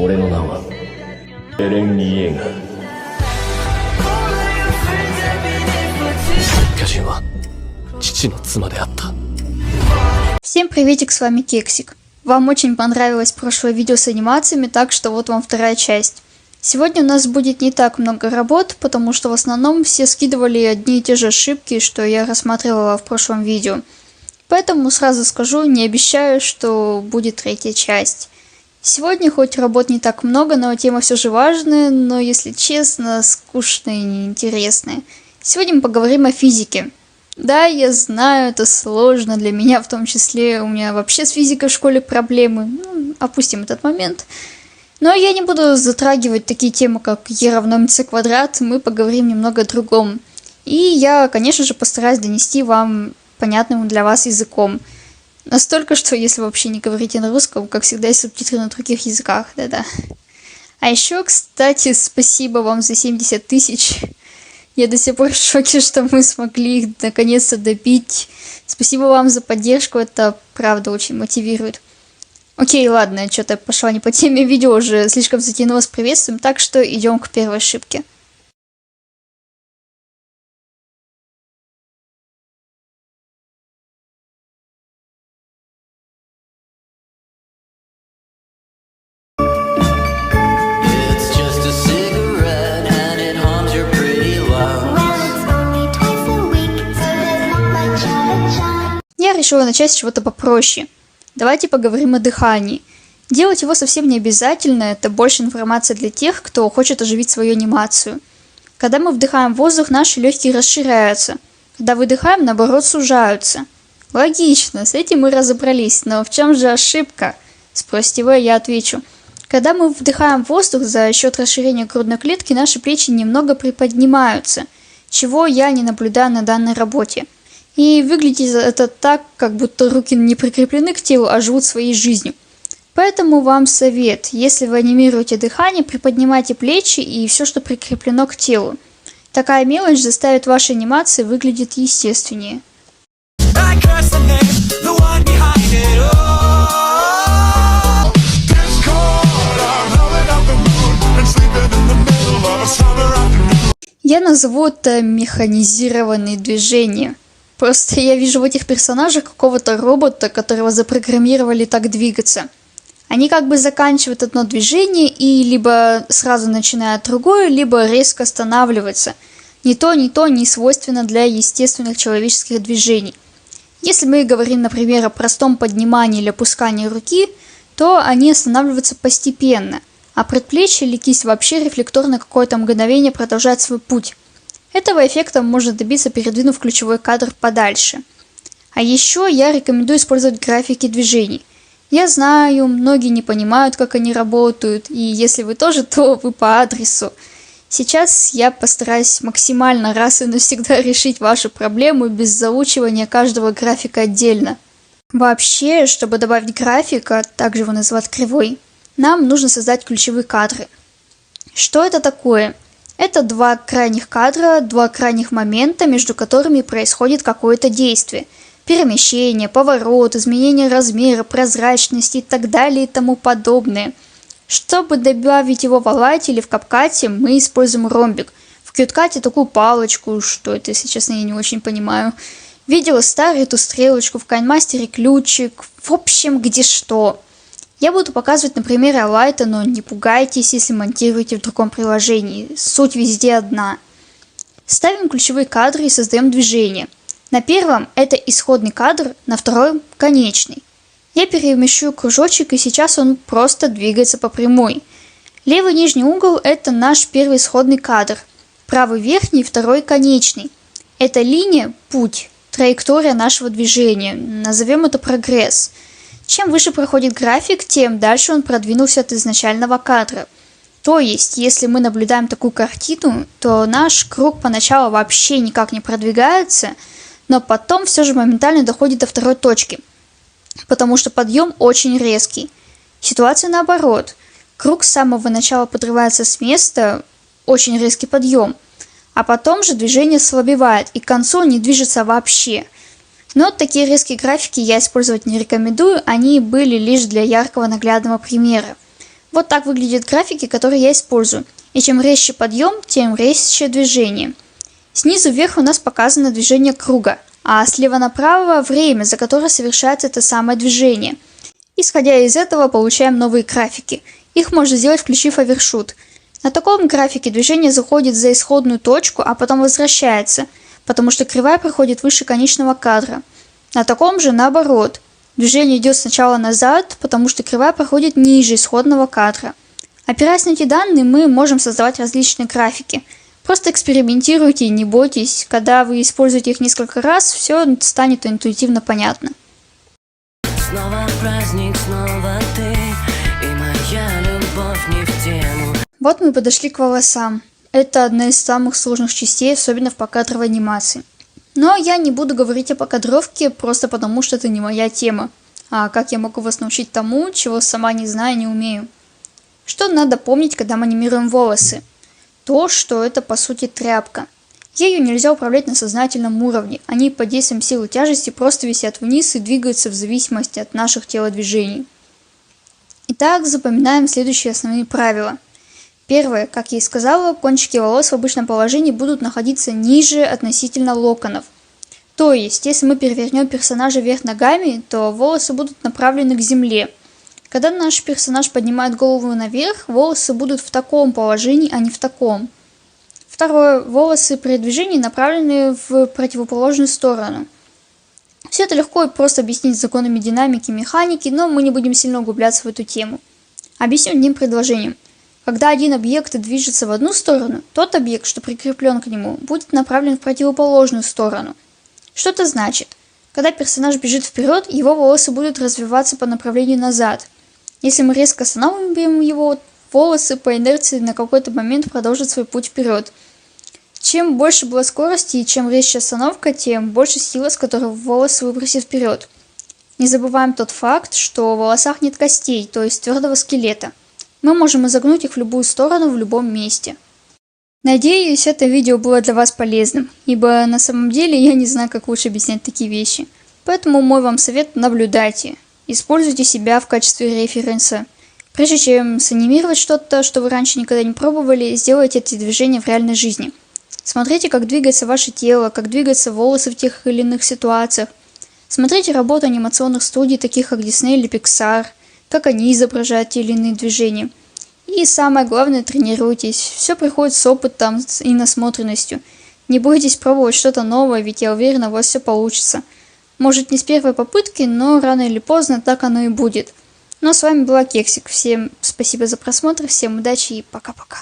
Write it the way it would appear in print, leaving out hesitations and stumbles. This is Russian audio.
俺の名はエレン・イエーガー。巨人は父の妻であった。Всем приветик, с вами Кексик. Вам очень понравилось прошлое видео с анимациями, так что вот вам вторая часть. Сегодня у нас будет не так много работ, потому что в основном все скидывали одни и те же ошибки, что я рассматривала в прошлом видео. Поэтому сразу скажу, не обещаю, что будет третья часть. Сегодня хоть работ не так много, но тема все же важная, но если честно, скучная и неинтересная. Сегодня мы поговорим о физике. Да, я знаю, это сложно для меня в том числе, у меня вообще с физикой в школе проблемы, опустим этот момент. Но я не буду затрагивать такие темы, как e равно mc квадрат, мы поговорим немного о другом. И я, конечно же, постараюсь донести вам понятным для вас языком. Настолько, что если вообще не говорите на русском, как всегда, есть субтитры на других языках, да-да. А еще, кстати, спасибо вам за 70 тысяч. Я до сих пор в шоке, что мы смогли их наконец-то добить. Спасибо вам за поддержку, это правда очень мотивирует. Окей, ладно, что-то пошла не по теме, видео уже слишком затянулось приветствием, так что идем к первой ошибке. Я решила начать с чего-то попроще. Давайте поговорим о дыхании. Делать его совсем не обязательно, это больше информация для тех, кто хочет оживить свою анимацию. Когда мы вдыхаем воздух, наши легкие расширяются. Когда выдыхаем, наоборот, сужаются. Логично, с этим мы разобрались, но в чем же ошибка? Спросите вы, я отвечу. Когда мы вдыхаем воздух, за счет расширения грудной клетки наши плечи немного приподнимаются, чего я не наблюдаю на данной работе. И выглядит это так, как будто руки не прикреплены к телу, а живут своей жизнью. Поэтому вам совет, если вы анимируете дыхание, приподнимайте плечи и все, что прикреплено к телу. Такая мелочь заставит ваши анимации выглядеть естественнее. Я назову это механизированные движения. Просто я вижу в этих персонажах какого-то робота, которого запрограммировали так двигаться. Они как бы заканчивают одно движение и либо сразу начинают другое, либо резко останавливаются. Ни то не свойственно для естественных человеческих движений. Если мы говорим, например, о простом поднимании или опускании руки, то они останавливаются постепенно, а предплечье или кисть вообще рефлекторно какое-то мгновение продолжает свой путь. Этого эффекта можно добиться, передвинув ключевой кадр подальше. А еще я рекомендую использовать графики движений. Я знаю, многие не понимают, как они работают, и если вы тоже, то вы по адресу. Сейчас я постараюсь максимально раз и навсегда решить вашу проблему без заучивания каждого графика отдельно. Вообще, чтобы добавить графика, также его называют кривой, нам нужно создать ключевые кадры. Что это такое? Это два крайних кадра, два крайних момента, между которыми происходит какое-то действие. Перемещение, поворот, изменение размера, прозрачности и так далее и тому подобное. Чтобы добавить его в Alight или в CapCut, мы используем ромбик. В QtCut такую палочку, что это, если честно, я не очень понимаю. Видела старую эту стрелочку, в KineMaster ключик, в общем, где что. Я буду показывать на примере Alight, но не пугайтесь, если монтируете в другом приложении. Суть везде одна. Ставим ключевые кадры и создаем движение. На первом это исходный кадр, на втором конечный. Я перемещу кружочек, и сейчас он просто двигается по прямой. Левый нижний угол это наш первый исходный кадр. Правый верхний, второй конечный. Эта линия – путь, траектория нашего движения. Назовем это прогресс. Чем выше проходит график, тем дальше он продвинулся от изначального кадра. То есть, если мы наблюдаем такую картину, то наш круг поначалу вообще никак не продвигается, но потом все же моментально доходит до второй точки, потому что подъем очень резкий. Ситуация наоборот. Круг с самого начала подрывается с места, очень резкий подъем, а потом же движение слабевает и к концу не движется вообще. Но такие резкие графики я использовать не рекомендую, они были лишь для яркого наглядного примера. Вот так выглядят графики, которые я использую. И чем резче подъем, тем резче движение. Снизу вверх у нас показано движение круга, а слева направо время, за которое совершается это самое движение. Исходя из этого, получаем новые графики. Их можно сделать, включив овершут. На таком графике движение заходит за исходную точку, а потом возвращается, потому что кривая проходит выше конечного кадра. На таком же наоборот. Движение идет сначала назад, потому что кривая проходит ниже исходного кадра. Опираясь на эти данные, мы можем создавать различные графики. Просто экспериментируйте и не бойтесь, когда вы используете их несколько раз, все станет интуитивно понятно. Снова праздник, снова ты, и моя любовь не в тему. Вот мы подошли к волосам. Это одна из самых сложных частей, особенно в покадровой анимации. Но я не буду говорить о покадровке, просто потому что это не моя тема. А как я могу вас научить тому, чего сама не знаю и не умею? Что надо помнить, когда мы анимируем волосы? То, что это по сути тряпка. Ею нельзя управлять на сознательном уровне. Они под действием силы тяжести просто висят вниз и двигаются в зависимости от наших телодвижений. Итак, запоминаем следующие основные правила. Первое, как я и сказала, кончики волос в обычном положении будут находиться ниже относительно локонов. То есть, если мы перевернем персонажа вверх ногами, то волосы будут направлены к земле. Когда наш персонаж поднимает голову наверх, волосы будут в таком положении, а не в таком. Второе, волосы при движении направлены в противоположную сторону. Все это легко и просто объяснить законами динамики и механики, но мы не будем сильно углубляться в эту тему. Объясню одним предложением. Когда один объект движется в одну сторону, тот объект, что прикреплен к нему, будет направлен в противоположную сторону. Что это значит? Когда персонаж бежит вперед, его волосы будут развиваться по направлению назад. Если мы резко останавливаем его, волосы по инерции на какой-то момент продолжат свой путь вперед. Чем больше была скорость и чем резче остановка, тем больше сила, с которой волосы выбросит вперед. Не забываем тот факт, что в волосах нет костей, то есть твердого скелета. Мы можем изогнуть их в любую сторону в любом месте. Надеюсь, это видео было для вас полезным, ибо на самом деле я не знаю, как лучше объяснять такие вещи. Поэтому мой вам совет – наблюдайте. Используйте себя в качестве референса. Прежде чем санимировать что-то, что вы раньше никогда не пробовали, сделайте эти движения в реальной жизни. Смотрите, как двигается ваше тело, как двигаются волосы в тех или иных ситуациях. Смотрите работу анимационных студий, таких как Disney или Pixar, как они изображают те или иные движения. И самое главное, тренируйтесь. Все приходит с опытом и насмотренностью. Не бойтесь пробовать что-то новое, ведь я уверена, у вас все получится. Может, не с первой попытки, но рано или поздно так оно и будет. Ну а с вами была Кексик. Всем спасибо за просмотр, всем удачи и пока-пока.